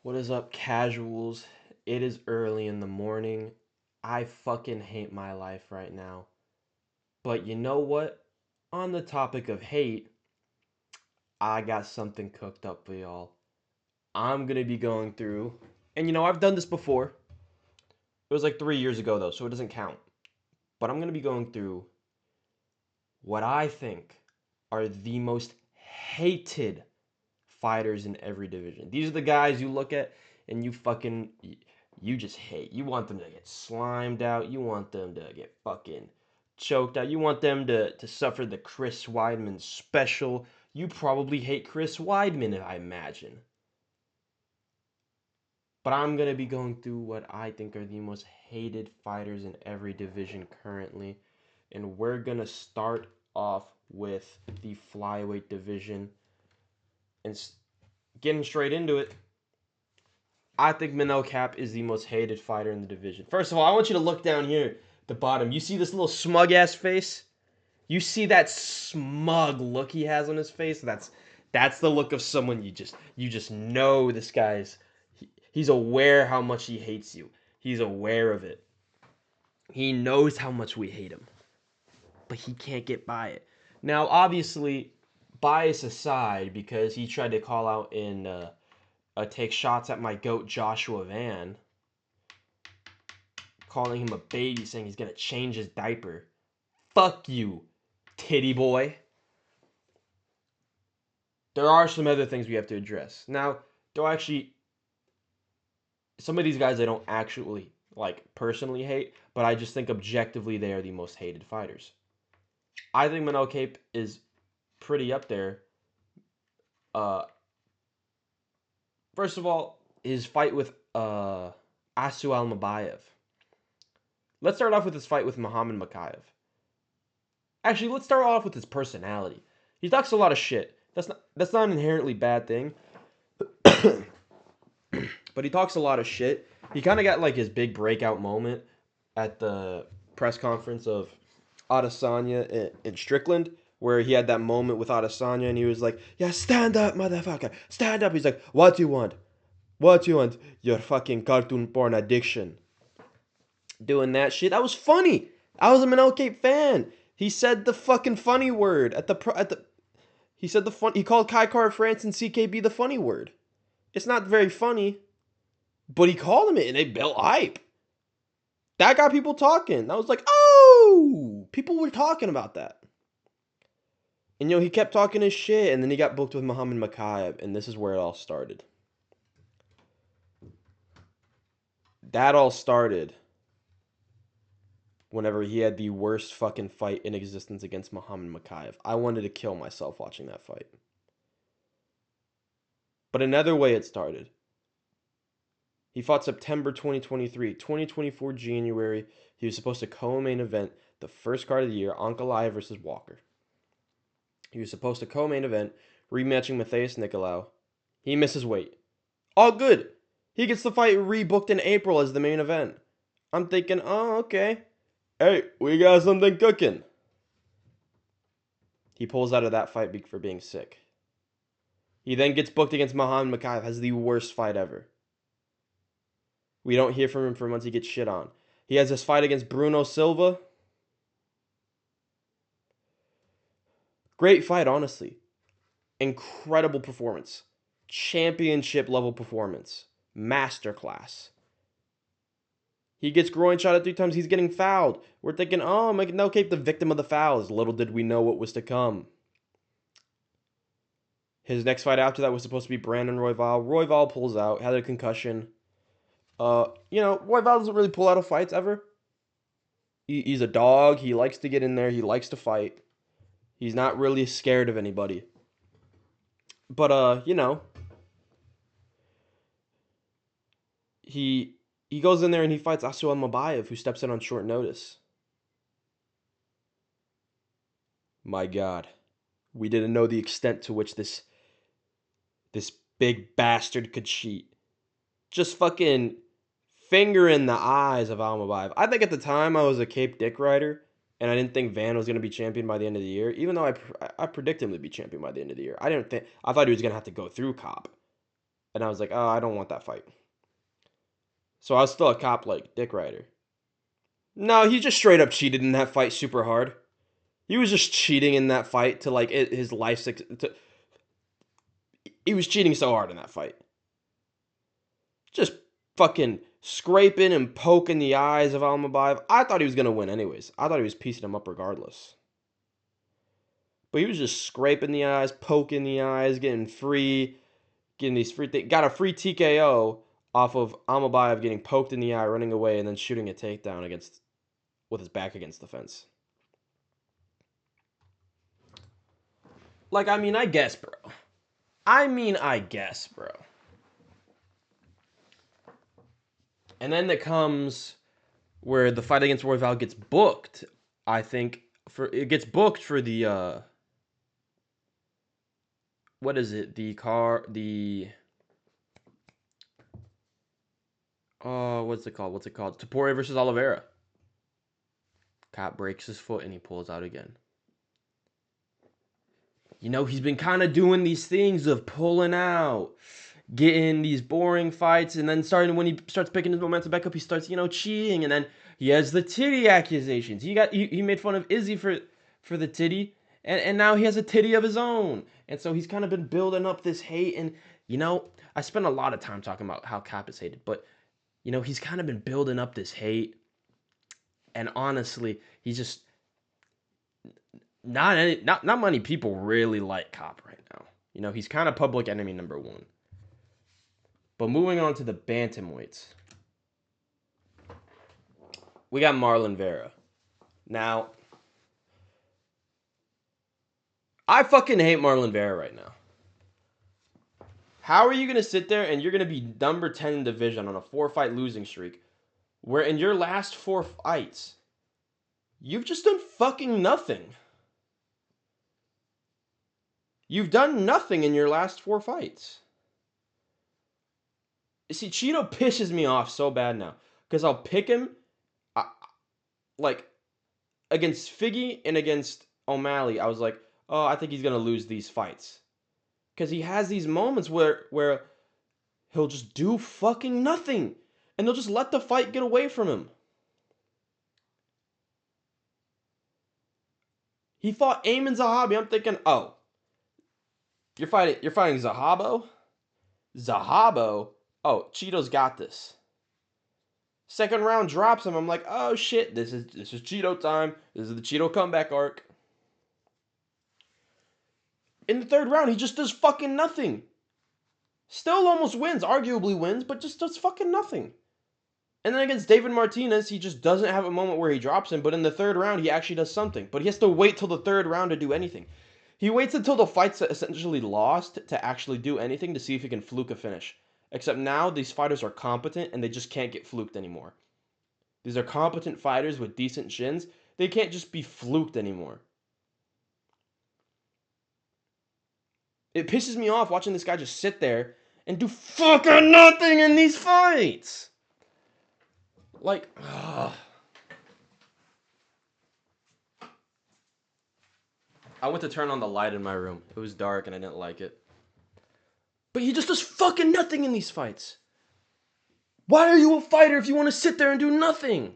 What is up, casuals? It is early in the morning. I fucking hate my life right now. But you know what? On the topic of hate, I got something cooked up for y'all. I'm gonna be going through, and I've done this before. It was like 3 years ago though, so it doesn't count. But I'm gonna be going through what I think are the most hated fighters in every division. These are the guys you look at and you just hate. You want them to get slimed out. You want them to get fucking choked out. You want them to suffer the Chris Weidman special. You probably hate Chris Weidman, I imagine. But I'm going to be going through what I think are the most hated fighters in every division currently. And we're going to start off with the flyweight division. And getting straight into it, I think Manel Cap is the most hated fighter in the division. First of all, I want you to look down here at the bottom. You see this little smug ass face? You see that smug look he has on his face? That's the look of someone you just know this guy's he's aware how much he hates you. He's aware of it. He knows how much we hate him, but he can't get by it. Now, obviously, bias aside, because he tried to call out in take shots at my goat Joshua Van, calling him a baby, saying he's gonna change his diaper. Fuck you, titty boy. There are some other things we have to address. Now, do I actually some of these guys I don't actually like personally hate, but I just think objectively they are the most hated fighters. I think Manel Cape is pretty up there. Uh, First of all, his fight with Asu Almabayev. Let's start off with his fight with Muhammad Makayev. Actually, let's start off with his personality. He talks a lot of shit. That's not an inherently bad thing. But he talks a lot of shit. He kind of got like his big breakout moment at the press conference of Adesanya in Strickland, where he had that moment with Adesanya, and he was like, "Yeah, stand up, motherfucker, stand up." He's like, "What do you want? What do you want? Your fucking cartoon porn addiction." Doing that shit. That was funny. I was a Manel Cape fan. He said the fucking funny word at the. He said the fun. He called Kai Car France and CKB the funny word. It's not very funny, but he called him it, and they built hype. That got people talking. I was like, oh, people were talking about that. And he kept talking his shit, and then he got booked with Muhammad Makayev, and this is where it all started. That all started whenever he had the worst fucking fight in existence against Muhammad Makayev. I wanted to kill myself watching that fight. But another way it started. He fought September 2023. 2024 January, he was supposed to co-main event the first card of the year, Ankalaev versus Walker. He was supposed to co-main event, rematching Matheus Nicolau. He misses weight. All good. He gets the fight rebooked in April as the main event. I'm thinking, oh, okay. Hey, we got something cooking. He pulls out of that fight for being sick. He then gets booked against Muhammad Makayev, has the worst fight ever. We don't hear from him for months. He gets shit on. He has this fight against Bruno Silva. Great fight, honestly. Incredible performance. Championship level performance. Masterclass. He gets groin shot at 3 times. He's getting fouled. We're thinking, oh, Manel Cape the victim of the fouls. Little did we know what was to come. His next fight after that was supposed to be Brandon Royval. Royval pulls out, had a concussion. Royval doesn't really pull out of fights ever. He's a dog. He likes to get in there. He likes to fight. He's not really scared of anybody. But, he goes in there and he fights Asu Almabayev, who steps in on short notice. My God. We didn't know the extent to which this big bastard could cheat. Just fucking finger in the eyes of Almabayev. I think at the time I was a Cape Dick rider, and I didn't think Van was going to be champion by the end of the year, even though I predicted him to be champion by the end of the year. I thought he was going to have to go through Cobb. And I was like, oh, I don't want that fight. So I was still a cop like Dick Ryder. No, he just straight up cheated in that fight super hard. He was just cheating in that fight to like his life. He was cheating so hard in that fight. Just fucking scraping and poking the eyes of Almabayev. I thought he was gonna win anyways. I thought he was piecing him up regardless. But he was just scraping the eyes, poking the eyes, getting these free things. Got a free TKO off of Almabayev getting poked in the eye, running away, and then shooting a takedown with his back against the fence. Like, I guess, bro. I guess, bro. And then it comes where the fight against Royval gets booked. I think it gets booked for the what is it? What's it called? Tapore versus Oliveira. Cop breaks his foot and he pulls out again. You know, he's been kind of doing these things of pulling out, getting these boring fights, and then when he starts picking his momentum back up, he starts, cheating, and then he has the titty accusations. He made fun of Izzy for the titty, and now he has a titty of his own. And so he's kind of been building up this hate, and, I spent a lot of time talking about how Cap is hated, but, he's kind of been building up this hate, and honestly, he's just not many people really like Cop right now. He's kind of public enemy number one. But moving on to the bantamweights, we got Marlon Vera. Now, I fucking hate Marlon Vera right now. How are you gonna sit there and you're gonna be number 10 in division on a 4-fight losing streak, where in your last 4 fights, you've just done fucking nothing? You've done nothing in your last 4 fights. See, Cheeto pisses me off so bad now. Because I'll pick him, like, against Figgy and against O'Malley. I was like, oh, I think he's going to lose these fights. Because he has these moments where he'll just do fucking nothing. And they'll just let the fight get away from him. He fought Ayman Zahabi. I'm thinking, oh, you're fighting Zahabo? Zahabo? Oh, Cheeto's got this. Second round drops him. I'm like, oh shit, this is Cheeto time. This is the Cheeto comeback arc. In the third round, he just does fucking nothing. Still almost wins, arguably wins, but just does fucking nothing. And then against David Martinez, he just doesn't have a moment where he drops him, but in the third round, he actually does something. But he has to wait till the third round to do anything. He waits until the fight's essentially lost to actually do anything to see if he can fluke a finish. Except now, these fighters are competent and they just can't get fluked anymore. These are competent fighters with decent chins. They can't just be fluked anymore. It pisses me off watching this guy just sit there and do fucking nothing in these fights. Like, ugh. I went to turn on the light in my room. It was dark and I didn't like it. But he just does fucking nothing in these fights. Why are you a fighter if you want to sit there and do nothing?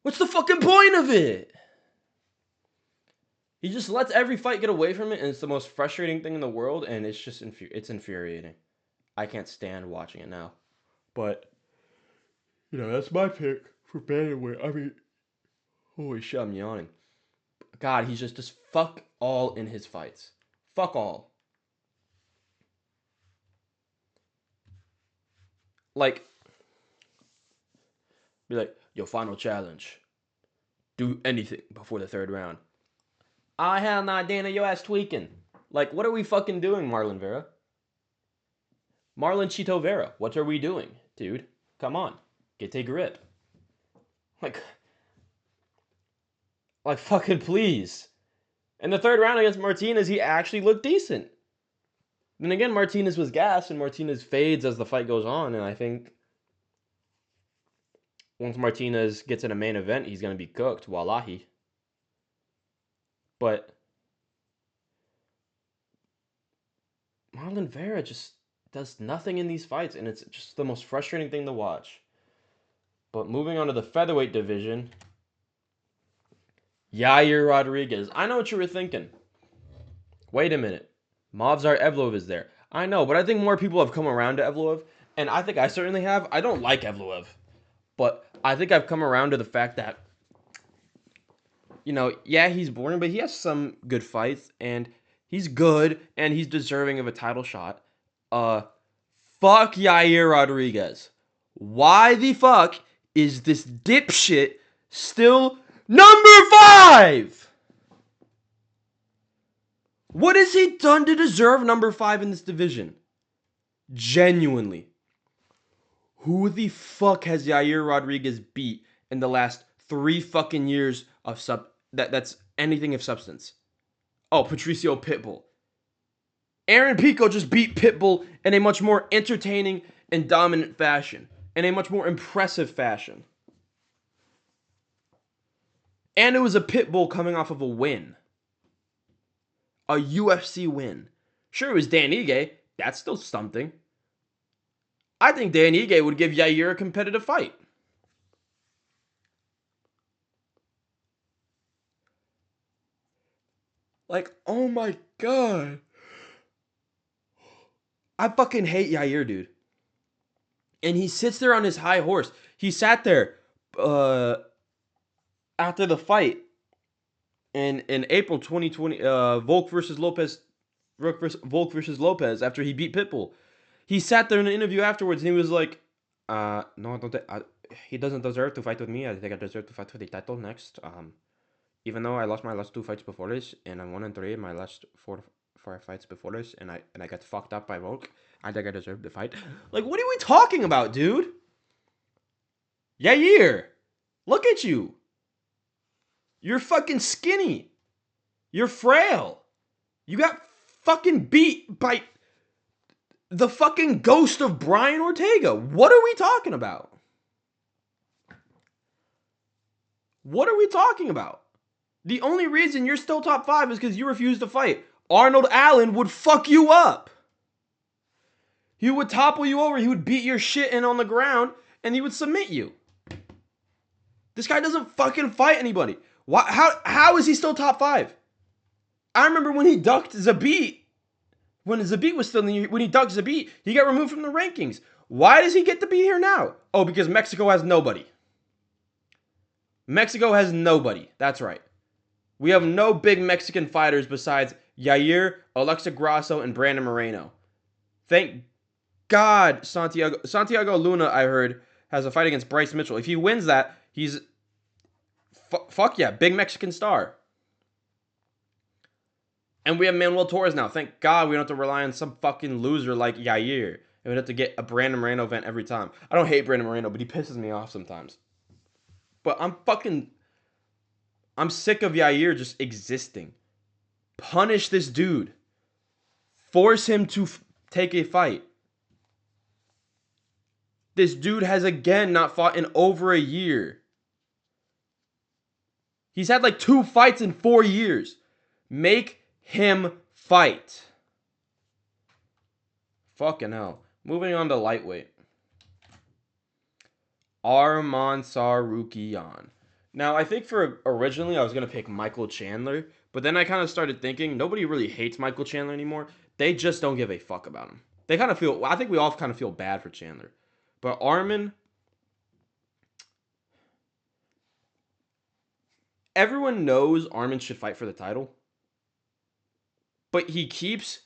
What's the fucking point of it? He just lets every fight get away from it, and it's the most frustrating thing in the world, and it's just it's infuriating. I can't stand watching it now. But, that's my pick for bantamweight. I mean, holy shit, I'm yawning. God, he's just fuck all in his fights. Fuck all. Like, be like, your final challenge. Do anything before the third round. Ah, hell nah, Dana, your ass tweaking. Like, what are we fucking doing, Marlon Vera? Marlon Chito Vera, what are we doing? Dude, come on. Get a grip. Like fucking please. In the third round against Martinez, he actually looked decent. Then again, Martinez was gassed, and Martinez fades as the fight goes on, and I think once Martinez gets in a main event, he's going to be cooked. Wallahi. But Marlon Vera just does nothing in these fights, and it's just the most frustrating thing to watch. But moving on to the featherweight division, Yair Rodriguez. I know what you were thinking. Wait a minute. Movsar Evloev is there. I know, but I think more people have come around to Evloev, and I think I certainly have. I don't like Evloev, but I think I've come around to the fact that, yeah, he's boring, but he has some good fights, and he's good, and he's deserving of a title shot. Fuck Yair Rodriguez. Why the fuck is this dipshit still number 5? What has he done to deserve number 5 in this division? Genuinely. Who the fuck has Yair Rodriguez beat in the last 3 fucking years of that's anything of substance? Oh, Patricio Pitbull. Aaron Pico just beat Pitbull in a much more entertaining and dominant fashion. In a much more impressive fashion. And it was a Pitbull coming off of a win. A UFC win. Sure, it was Dan Ige. That's still something. I think Dan Ige would give Yair a competitive fight. Like, oh my god. I fucking hate Yair, dude. And he sits there on his high horse. He sat there after the fight in April 2020, Volk versus Lopez, after he beat Pitbull. He sat there in an interview afterwards and he was like, no, I don't he doesn't deserve to fight with me. I think I deserve to fight for the title next. Even though I lost my last 2 fights before this, and I'm 1-3 in my last 4 fights before this, and I got fucked up by Volk, I think I deserve the fight. Like, what are we talking about, dude? Yair, look at you. You're fucking skinny. You're frail. You got fucking beat by the fucking ghost of Brian Ortega. What are we talking about? What are we talking about? The only reason you're still top 5 is because you refuse to fight. Arnold Allen would fuck you up. He would topple you over. He would beat your shit in on the ground, and he would submit you. This guy doesn't fucking fight anybody. Why? How is he still top 5? I remember when he ducked Zabit. When Zabit was still when he ducked Zabit, he got removed from the rankings. Why does he get to be here now? Oh, because Mexico has nobody. Mexico has nobody. That's right. We have no big Mexican fighters besides Yair, Alexa Grasso, and Brandon Moreno. Thank God Santiago Luna, I heard, has a fight against Bryce Mitchell. If he wins that, he's... fuck yeah, big Mexican star. And we have Manuel Torres now. Thank God we don't have to rely on some fucking loser like Yair. And we have to get a Brandon Moreno event every time. I don't hate Brandon Moreno, but he pisses me off sometimes. But I'm sick of Yair just existing. Punish this dude. Force him to take a fight. This dude has again not fought in over a year. He's had like 2 fights in 4 years. Make him fight. Fucking hell. Moving on to lightweight. Arman Tsarukyan. Now, I think originally I was going to pick Michael Chandler, but then I kind of started thinking nobody really hates Michael Chandler anymore. They just don't give a fuck about him. They kind of feel, I think we all kind of feel bad for Chandler. But Arman, everyone knows Arman should fight for the title. But he keeps,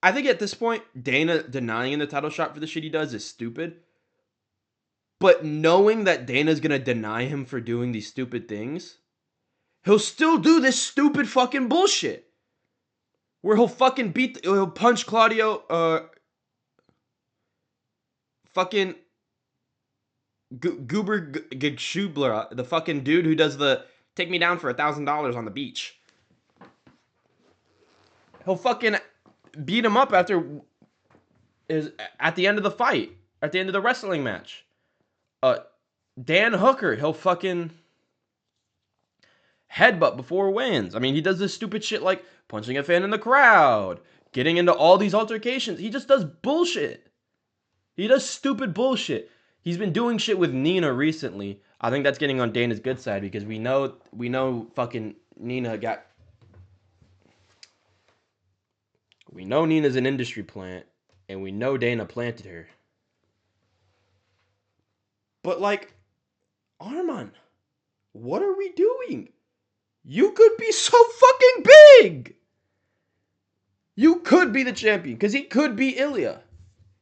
I think at this point, Dana denying him the title shot for the shit he does is stupid. But knowing that Dana's going to deny him for doing these stupid things, he'll still do this stupid fucking bullshit. Where he'll fucking he'll punch Claudio, fucking Goober Gschubler, the fucking dude who does the take me down for $1,000 on the beach. He'll fucking beat him up at the end of the fight, at the end of the wrestling match. Dan Hooker, he'll fucking headbutt before wins. I mean, he does this stupid shit like punching a fan in the crowd, getting into all these altercations. He just does bullshit. He does stupid bullshit. He's been doing shit with Nina recently. I think that's getting on Dana's good side because we know fucking Nina got. We know Nina's an industry plant, and we know Dana planted her. But like, Arman, what are we doing? You could be so fucking big. You could be the champion because he could be Ilya.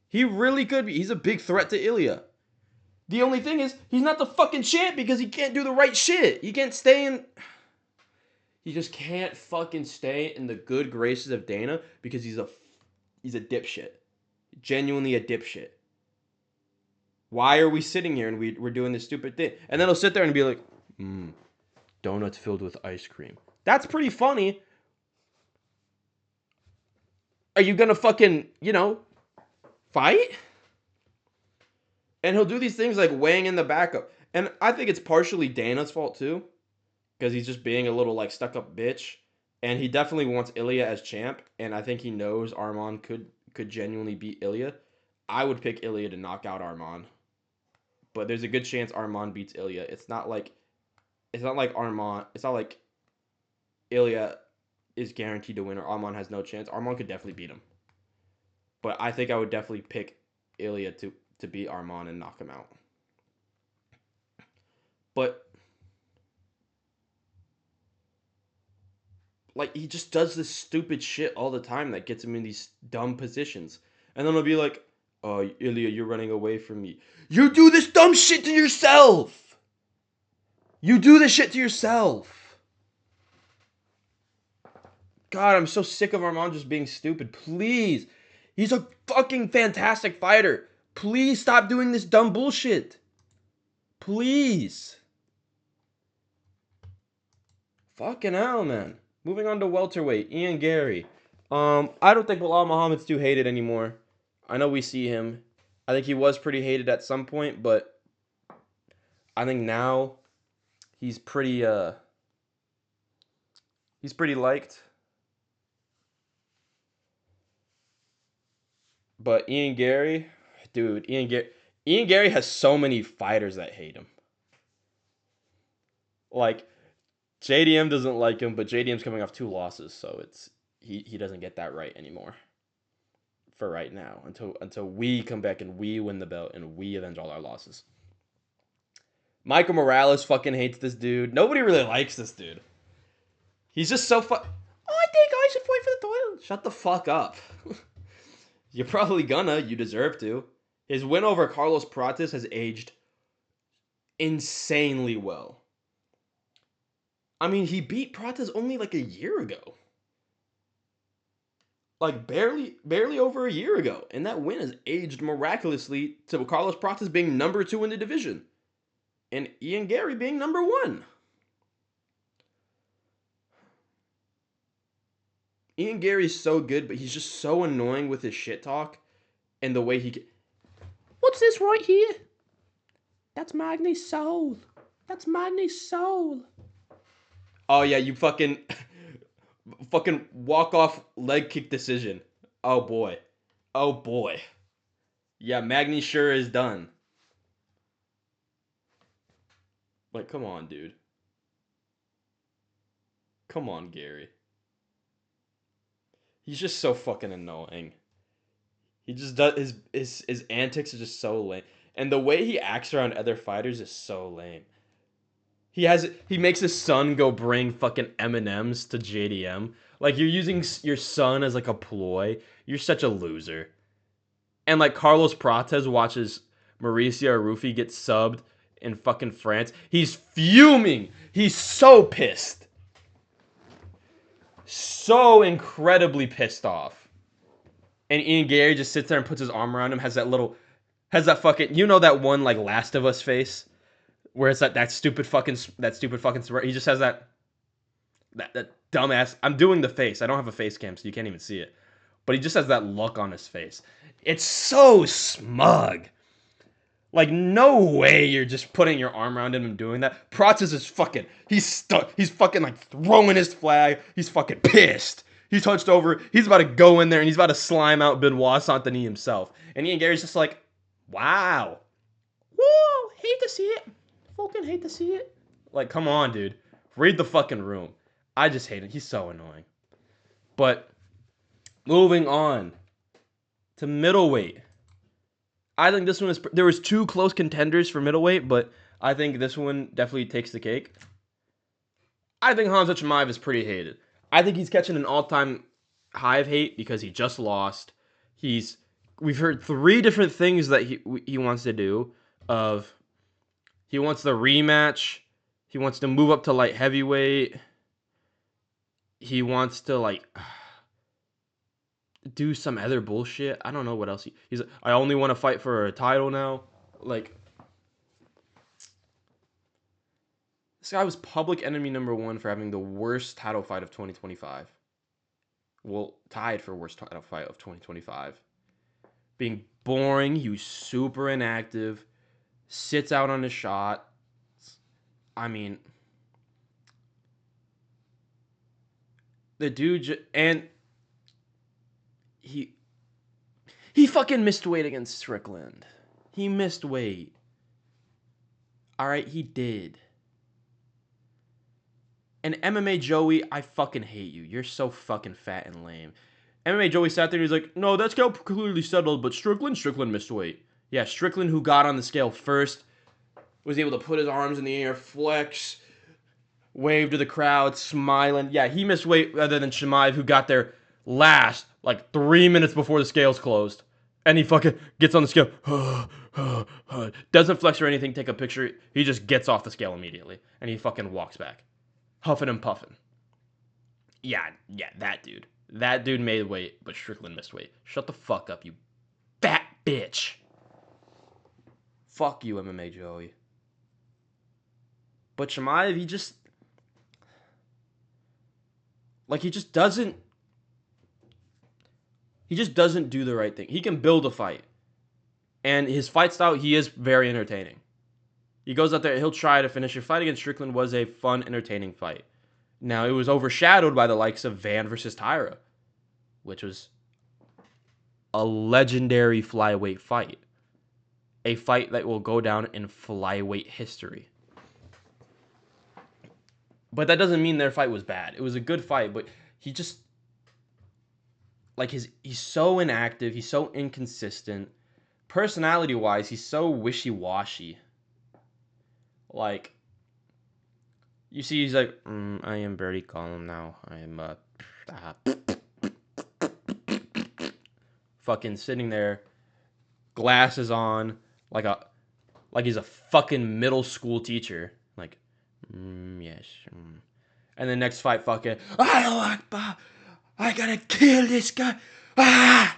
He really could be. He's a big threat to Ilya. The only thing is, he's not the fucking champ because he can't do the right shit. He can't stay in. He just can't fucking stay in the good graces of Dana because he's a dipshit. Genuinely a dipshit. Why are we sitting here and we're doing this stupid thing? And then he'll sit there and be like, donuts filled with ice cream. That's pretty funny. Are you gonna fucking, fight? And he'll do these things like weighing in the backup. And I think it's partially Dana's fault too. Because he's just being a little like stuck up bitch. And he definitely wants Ilya as champ. And I think he knows Arman could genuinely beat Ilya. I would pick Ilya to knock out Arman. But there's a good chance Arman beats Ilya. It's not like Ilya is guaranteed to win or Arman has no chance. Arman could definitely beat him. But I think I would definitely pick Ilya to beat Arman and knock him out. But like he just does this stupid shit all the time that gets him in these dumb positions. And then he'll be like, "Oh, Ilya, you're running away from me." You do this dumb shit to yourself. You do this shit to yourself. God, I'm so sick of Arman just being stupid. Please. He's a fucking fantastic fighter. Please stop doing this dumb bullshit. Please. Fucking hell, man. Moving on to welterweight, Ian Gary. I don't think Bilal Muhammad's too hated anymore. I know we see him. I think he was pretty hated at some point, but I think now he's pretty liked. But Ian Gary, dude, Ian Gary has so many fighters that hate him. Like JDM doesn't like him, but JDM's coming off 2 losses, so he doesn't get that right anymore. For right now, until we come back and we win the belt and we avenge all our losses. Michael Morales fucking hates this dude. Nobody really likes this dude. He's just so I think I should fight for the title. Shut the fuck up. You're probably gonna. You deserve to. His win over Carlos Prates has aged insanely well. I mean, he beat Prates only like a year ago. Like barely over a year ago. And that win has aged miraculously to Carlos Prates being number 2 in the division. And Ian Gary being number 1. Ian Gary's so good, but he's just so annoying with his shit talk. And the way he... What's this right here? That's Magny's soul. That's Magny's soul. Oh yeah, you fucking walk-off leg kick decision. Oh boy. Oh boy. Yeah, Magny sure is done. Like, come on, dude. Come on, Gary. He's just so fucking annoying. He just does his antics are just so lame. And the way he acts around other fighters is so lame. He makes his son go bring fucking M&Ms to JDM. Like, you're using your son as like a ploy. You're such a loser. And like Carlos Prates watches Mauricio Arufi get subbed in fucking France. He's fuming. He's so pissed. So incredibly pissed off. And Ian Gary just sits there and puts his arm around him, has that fucking, that one like Last of Us face? Where it's that stupid fucking he just has that dumbass. I'm doing the face. I don't have a face cam, so you can't even see it. But he just has that look on his face. It's so smug. Like, no way you're just putting your arm around him and doing that. Prates is fucking, he's stuck. He's fucking like throwing his flag. He's fucking pissed. He's hunched over. He's about to go in there and he's about to slime out Benoit Saint-Denis himself. And Ian Gary's just like, wow. Woo! Hate to see it. Fucking hate to see it. Like, come on, dude. Read the fucking room. I just hate it. He's so annoying. But moving on to middleweight. I think this one is... There was 2 close contenders for middleweight, but I think this one definitely takes the cake. I think Hamza Chimaev is pretty hated. I think he's catching an all-time high of hate because he just lost. We've heard 3 different things that he wants to do. He wants the rematch. He wants to move up to light heavyweight. He wants to like do some other bullshit. I don't know what else he's. I only want to fight for a title now. Like, this guy was public enemy number 1 for having the worst title fight of 2025. Well, tied for worst title fight of 2025. Being boring. He was super inactive. Sits out on his shot. I mean, the dude and he fucking missed weight against Strickland. He missed weight. All right, he did. And MMA Joey, I fucking hate you. You're so fucking fat and lame. MMA Joey sat there and he's like, no, that scale clearly settled, but Strickland missed weight. Yeah, Strickland, who got on the scale first, was able to put his arms in the air, flex, wave to the crowd, smiling. Yeah, he missed weight rather than Chimaev, who got there last, like 3 minutes before the scales closed. And he fucking gets on the scale, doesn't flex or anything, take a picture. He just gets off the scale immediately. And he fucking walks back, huffing and puffing. Yeah, that dude. That dude made weight, but Strickland missed weight. Shut the fuck up, you fat bitch. Fuck you, MMA Joey. But Chimaev, he just doesn't do the right thing. He can build a fight. And his fight style, he is very entertaining. He goes out there, he'll try to finish. Your fight against Strickland was a fun, entertaining fight. Now, it was overshadowed by the likes of Van versus Theyre, which was a legendary flyweight fight. A fight that will go down in flyweight history. But that doesn't mean their fight was bad. It was a good fight, but he just... Like, he's so inactive. He's so inconsistent. Personality-wise, he's so wishy-washy. Like, you see, he's like, I am very calm now. I am, fucking sitting there, glasses on, like he's a fucking middle school teacher. Like, yes. And the next fight, fucking, Allahu Akbar, I gotta kill this guy. Ah!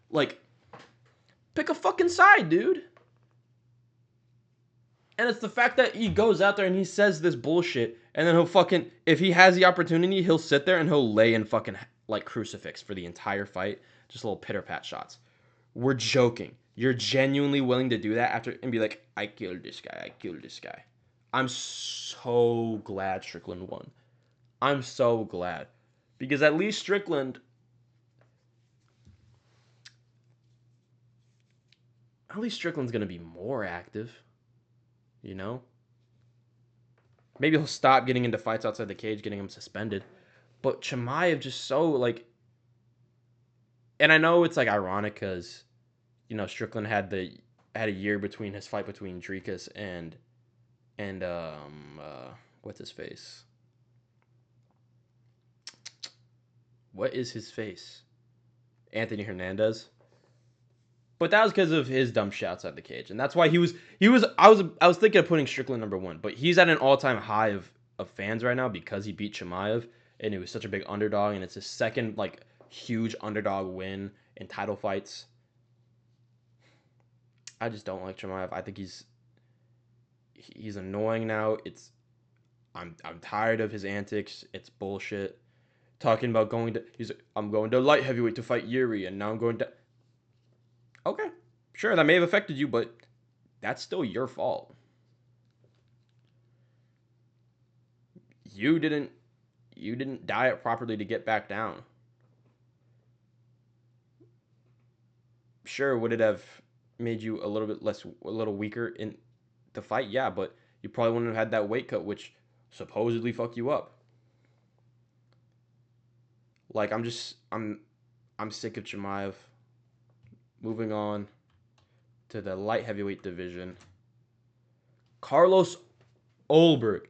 Like, pick a fucking side, dude. And it's the fact that he goes out there and he says this bullshit, and then he'll fucking, if he has the opportunity, he'll sit there and he'll lay in fucking, like, crucifix for the entire fight. Just little pitter-pat shots. We're joking. You're genuinely willing to do that after, and be like, I killed this guy. I'm so glad Strickland won. I'm so glad. Because at least Strickland's going to be more active. You know? Maybe he'll stop getting into fights outside the cage, getting him suspended. But Chimaev just so, like... And I know it's, like, ironic because, you know, Strickland had a year between his fight between Dricus and what's his face? What is his face? Anthony Hernandez. But that was because of his dumb shit outside the cage. And that's why I was thinking of putting Strickland number 1, but he's at an all-time high of fans right now because he beat Chimaev, and it was such a big underdog, and it's his second, like, huge underdog win in title fights. I just don't like Chimaev. I think he's annoying now. I'm tired of his antics. It's bullshit. Talking about I'm going to light heavyweight to fight Yuri, and now I'm going to... Okay, sure, that may have affected you, but that's still your fault. You didn't diet properly to get back down. Sure, would it have made you a little weaker in the fight? Yeah, but you probably wouldn't have had that weight cut, which supposedly fuck you up. Like I'm sick of Chimaev. Moving on to the light heavyweight division. Carlos Ulberg.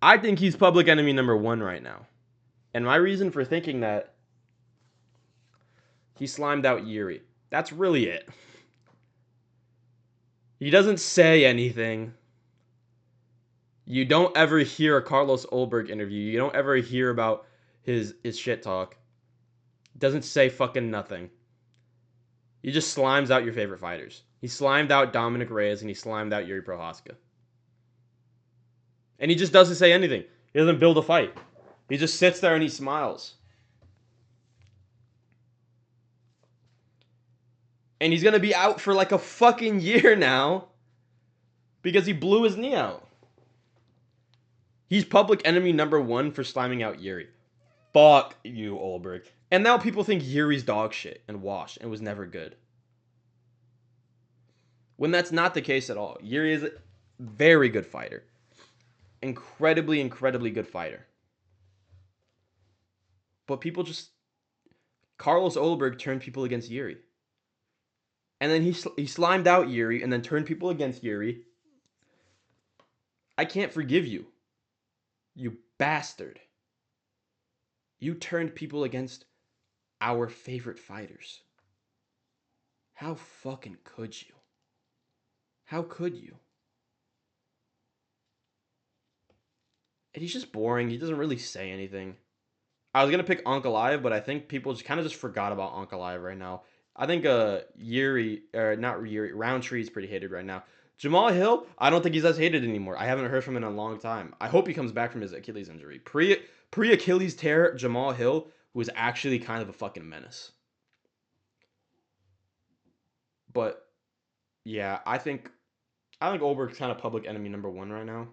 I think he's public enemy number 1 right now. And my reason for thinking that, he slimed out Yuri. That's really it. He doesn't say anything. You don't ever hear a Carlos Ulberg interview. You don't ever hear about his shit talk. Doesn't say fucking nothing. He just slimes out your favorite fighters. He slimed out Dominic Reyes and he slimed out Yuri Prochazka. And he just doesn't say anything. He doesn't build a fight. He just sits there and he smiles. And he's going to be out for like a fucking year now because he blew his knee out. He's public enemy number 1 for sliming out Yuri. Fuck you, Ulberg. And now people think Yuri's dog shit and washed and was never good. When that's not the case at all. Yuri is a very good fighter. Incredibly, incredibly good fighter. But people just... Carlos Ulberg turned people against Yuri. And then he slimed out Yuri and then turned people against Yuri. I can't forgive you. You bastard. You turned people against our favorite fighters. How fucking could you? How could you? And he's just boring. He doesn't really say anything. I was going to pick Ankalaev, but I think people just kind of just forgot about Ankalaev right now. I think Yuri, or not Yuri, Roundtree is pretty hated right now. Jamal Hill, I don't think he's as hated anymore. I haven't heard from him in a long time. I hope he comes back from his Achilles injury. Pre-Achilles tear, Jamal Hill was actually kind of a fucking menace. But yeah, I think Ulberg's kind of public enemy number 1 right now.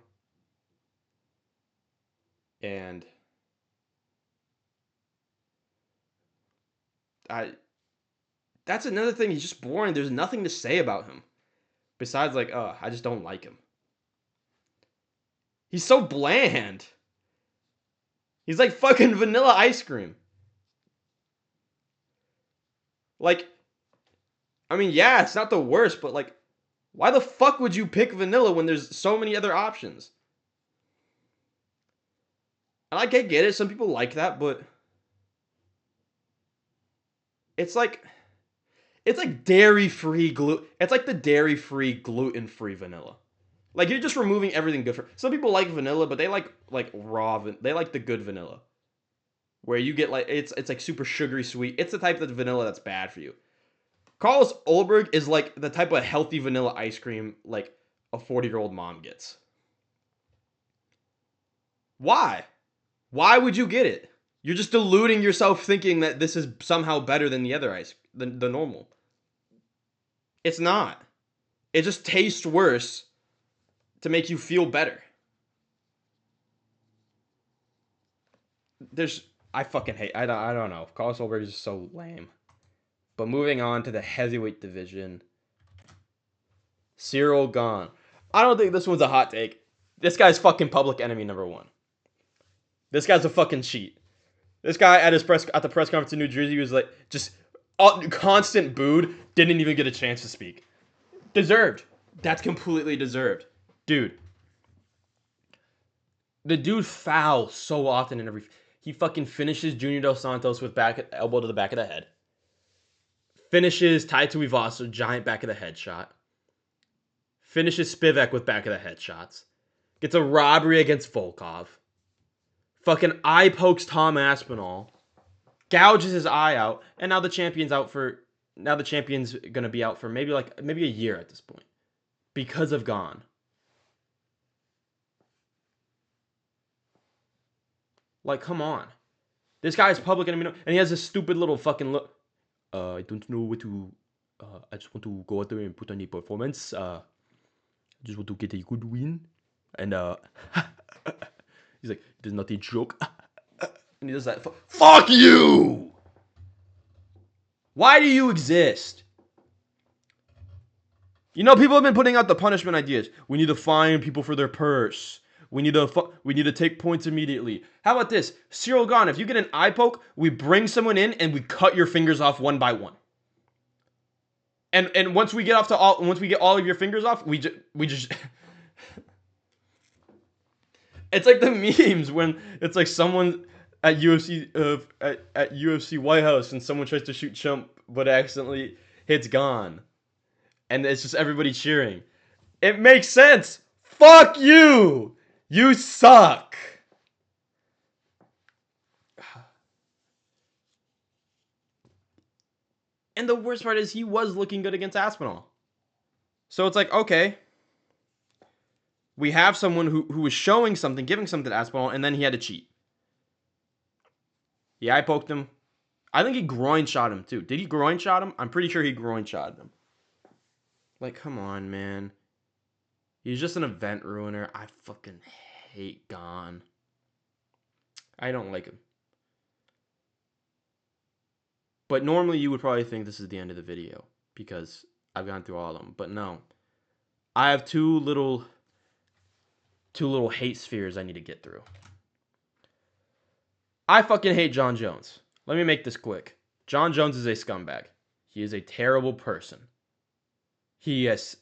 And that's another thing. He's just boring. There's nothing to say about him. Besides, like, I just don't like him. He's so bland. He's like fucking vanilla ice cream. Like, I mean, yeah, it's not the worst, but like, why the fuck would you pick vanilla when there's so many other options? And like, I get it. Some people like that, but it's like dairy-free it's like the dairy-free, gluten-free vanilla. Like, you're just removing everything good for... Some people like vanilla, but they like raw... They like the good vanilla. Where you get, like... It's like super sugary sweet. It's the type of vanilla that's bad for you. Carlos Ulberg is like the type of healthy vanilla ice cream like a 40-year-old mom gets. Why? Why would you get it? You're just deluding yourself thinking that this is somehow better than the other ice... than the normal. It's not. It just tastes worse to make you feel better. I fucking hate... I don't know. Carlos Ulberg is just so lame. But moving on to the heavyweight division. Cyril Gane. I don't think this one's a hot take. This guy's fucking public enemy number 1. This guy's a fucking cheat. This guy at the press conference in New Jersey was like just constant booed. Didn't even get a chance to speak. Deserved. That's completely deserved. Dude. The dude fouls so often in every... He fucking finishes Junior Dos Santos with elbow to the back of the head. Finishes Tai Tuivasa, giant back of the head shot. Finishes Spivak with back of the head shots. Gets a robbery against Volkov. Fucking eye pokes Tom Aspinall. Gouges his eye out. And now the champion's out for... Now the champion's gonna be out for maybe a year at this point. Because of Gane. Like, come on. This guy is public enemy. And he has this stupid little fucking look. I don't know what to... I just want to go out there and put on a performance. I just want to get a good win. And, he's like, it is not a joke. And he does that. Fuck you! Why do you exist? You know, people have been putting out the punishment ideas. We need to fine people for their purse. We need to take points immediately. How about this? Cyril Gone, if you get an eye poke, we bring someone in and we cut your fingers off one by one. And once we get all of your fingers off, we just it's like the memes when it's like someone at UFC White House and someone tries to shoot Chump but accidentally hits Gone. And it's just everybody cheering. It makes sense. Fuck you. You suck. And the worst part is he was looking good against Aspinall. So it's like, okay, we have someone who was showing something, giving something to Aspinall, and then he had to cheat. Yeah, I poked him. I think he groin shot him too. Did he groin shot him? I'm pretty sure he groin shot him. Like, come on, man. He's just an event ruiner. I fucking hate Gone. I don't like him. But normally you would probably think this is the end of the video because I've gone through all of them. But no. I have two little hate spheres I need to get through. I fucking hate Jon Jones. Let me make this quick. Jon Jones is a scumbag. He is a terrible person. He's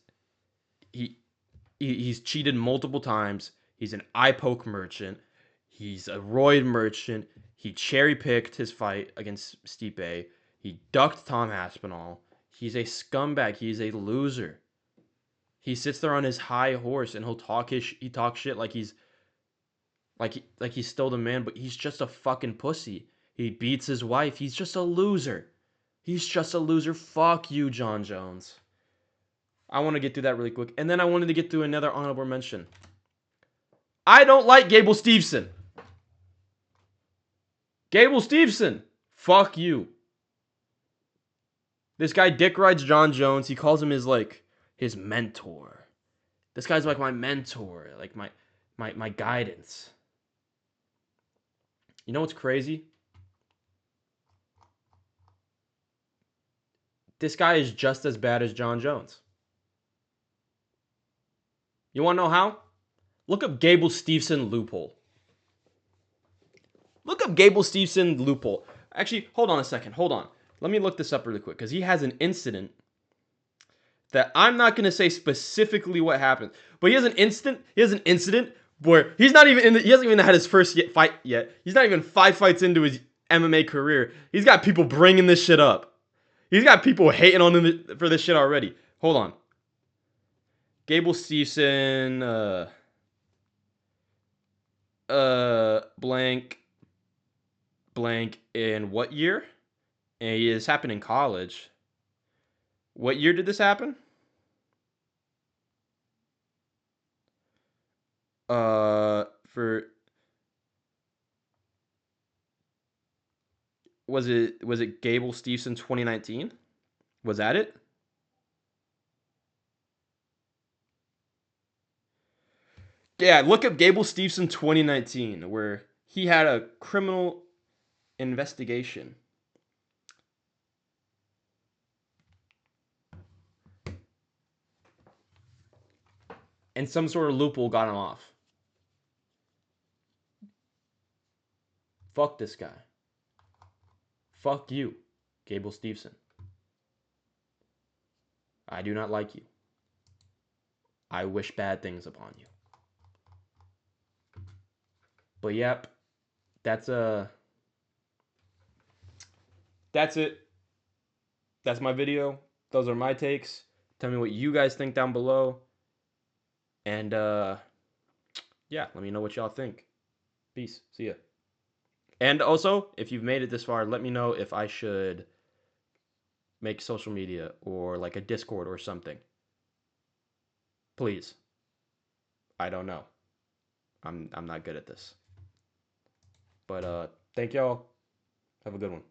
cheated multiple times. He's an eye poke merchant. He's a roid merchant. He cherry-picked his fight against Stipe. He ducked Tom Aspinall. He's a scumbag. He's a loser. He sits there on his high horse and he talks shit like he's still the man, but he's just a fucking pussy. He beats his wife. He's just a loser. He's just a loser. Fuck you, Jon Jones. I want to get through that really quick. And then I wanted to get through another honorable mention. I don't like Gable Steveson. Gable Steveson. Fuck you. This guy dick rides Jon Jones. He calls him his mentor. This guy's like my mentor, like my guidance. You know what's crazy? This guy is just as bad as Jon Jones. You want to know how? Look up Gable Steveson loophole. Look up Gable Steveson loophole. Actually, hold on a second. Hold on. Let me look this up really quick because he has an incident that I'm not going to say specifically what happened, but he has an incident where he's not even he hasn't even had his first fight yet. He's not even 5 fights into his MMA career. He's got people bringing this shit up. He's got people hating on him for this shit already. Hold on. Gable Steveson, blank in what year? And this happened in college. What year did this happen? Was it Gable Steveson 2019? Was that it? Yeah, look up Gable Steveson 2019, where he had a criminal investigation. And some sort of loophole got him off. Fuck this guy. Fuck you, Gable Steveson. I do not like you. I wish bad things upon you. But yep, that's it. That's my video. Those are my takes. Tell me what you guys think down below. And yeah, let me know what y'all think. Peace. See ya. And also, if you've made it this far, let me know if I should make social media or like a Discord or something. Please. I don't know. I'm not good at this. But thank y'all. Have a good one.